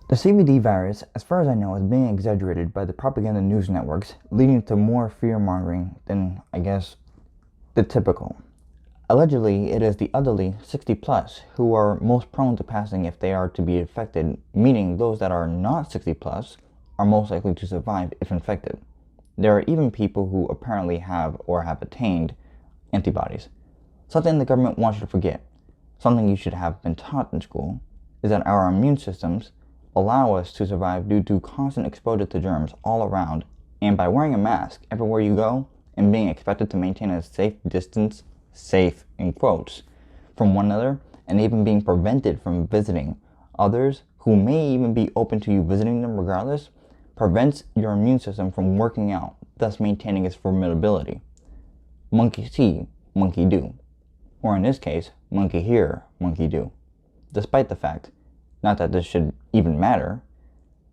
The CBD virus, as far as I know, is being exaggerated by the propaganda news networks, leading to more fear-mongering than, I guess, the typical. Allegedly, it is the elderly 60 plus who are most prone to passing if they are to be infected, meaning those that are not 60 plus are most likely to survive if infected. There are even people who apparently have or have attained antibodies. Something the government wants you to forget, something you should have been taught in school, is that our immune systems allow us to survive due to constant exposure to germs all around, and by wearing a mask everywhere you go and being expected to maintain a safe distance, safe in quotes, from one another, and even being prevented from visiting others who may even be open to you visiting them regardless, prevents your immune system from working out, thus maintaining its formidability. Monkey see, monkey do. Or in this case, monkey hear, monkey do. Despite the fact, not that this should even matter,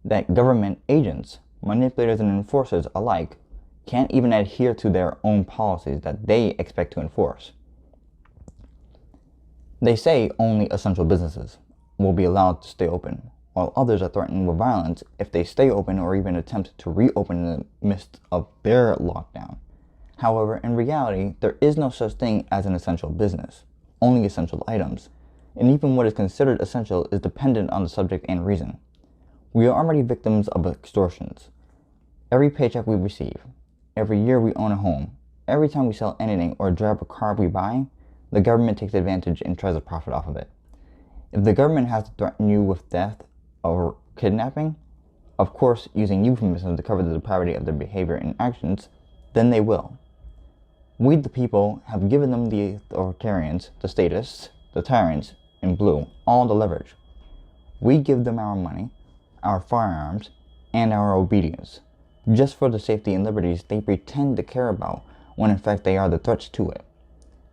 that government agents, manipulators and enforcers alike can't even adhere to their own policies that they expect to enforce. They say only essential businesses will be allowed to stay open, while others are threatened with violence if they stay open or even attempt to reopen in the midst of their lockdown. However, in reality, there is no such thing as an essential business, only essential items, and even what is considered essential is dependent on the subject and reason. We are already victims of extortions. Every paycheck we receive, every year we own a home, every time we sell anything or drive a car we buy, the government takes advantage and tries to profit off of it. If the government has to threaten you with death or kidnapping, of course using euphemisms to cover the depravity of their behavior and actions, then they will. We the people have given them, the authoritarians, the statists, the tyrants in blue, all the leverage. We give them our money, our firearms, and our obedience, just for the safety and liberties they pretend to care about when in fact they are the threats to it.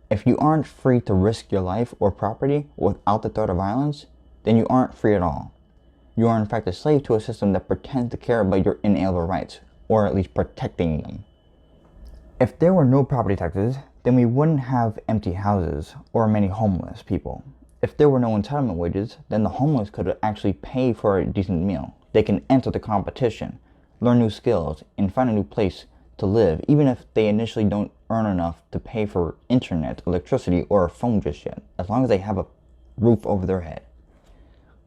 If you aren't free to risk your life or property without the threat of violence, then you aren't free at all. You are in fact a slave to a system that pretends to care about your inalienable rights, or at least protecting them. If there were no property taxes, then we wouldn't have empty houses or many homeless people. If there were no entitlement wages, then the homeless could actually pay for a decent meal. They can enter the competition, learn new skills, and find a new place to live, even if they initially don't earn enough to pay for internet, electricity, or a phone just yet, as long as they have a roof over their head.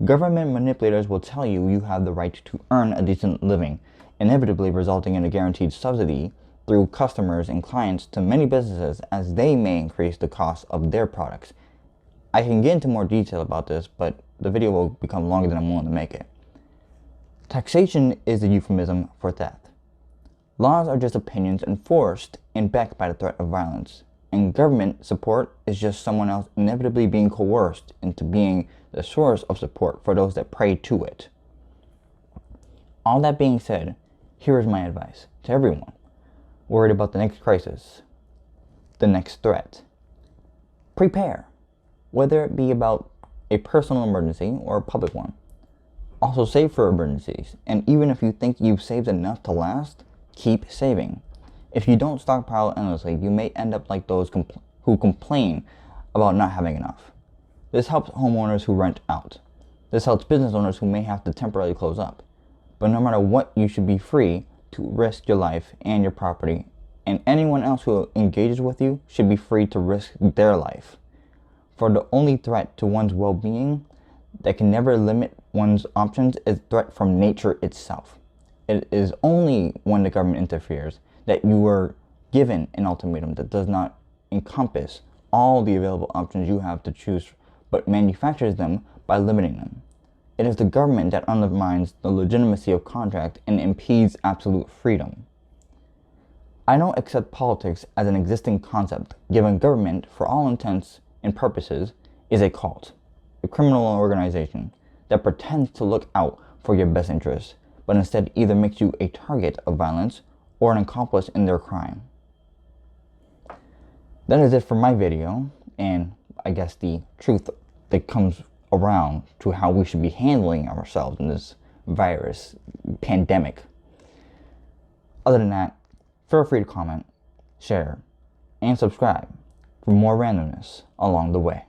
Government manipulators will tell you you have the right to earn a decent living, inevitably resulting in a guaranteed subsidy through customers and clients to many businesses as they may increase the cost of their products. I can get into more detail about this, but the video will become longer than I'm willing to make it. Taxation is a euphemism for theft. Laws are just opinions enforced and backed by the threat of violence, and government support is just someone else inevitably being coerced into being the source of support for those that pray to it. All that being said, here is my advice to everyone worried about the next crisis, the next threat. Prepare, whether it be about a personal emergency or a public one. Also save for emergencies, and even if you think you've saved enough to last, keep saving. If you don't stockpile endlessly, you may end up like those who complain about not having enough. This helps homeowners who rent out. This helps business owners who may have to temporarily close up. But no matter what, you should be free to risk your life and your property, and anyone else who engages with you should be free to risk their life. For the only threat to one's well-being that can never limit one's options is threat from nature itself. It is only when the government interferes that you are given an ultimatum that does not encompass all the available options you have to choose, but manufactures them by limiting them. It is the government that undermines the legitimacy of contract and impedes absolute freedom. I don't accept politics as an existing concept, given government, for all intents and purposes, is a cult, a criminal organization that pretends to look out for your best interests, but instead either makes you a target of violence or an accomplice in their crime. That is it for my video, and I guess the truth that comes around to how we should be handling ourselves in this virus pandemic. Other than that, feel free to comment, share, and subscribe for more randomness along the way.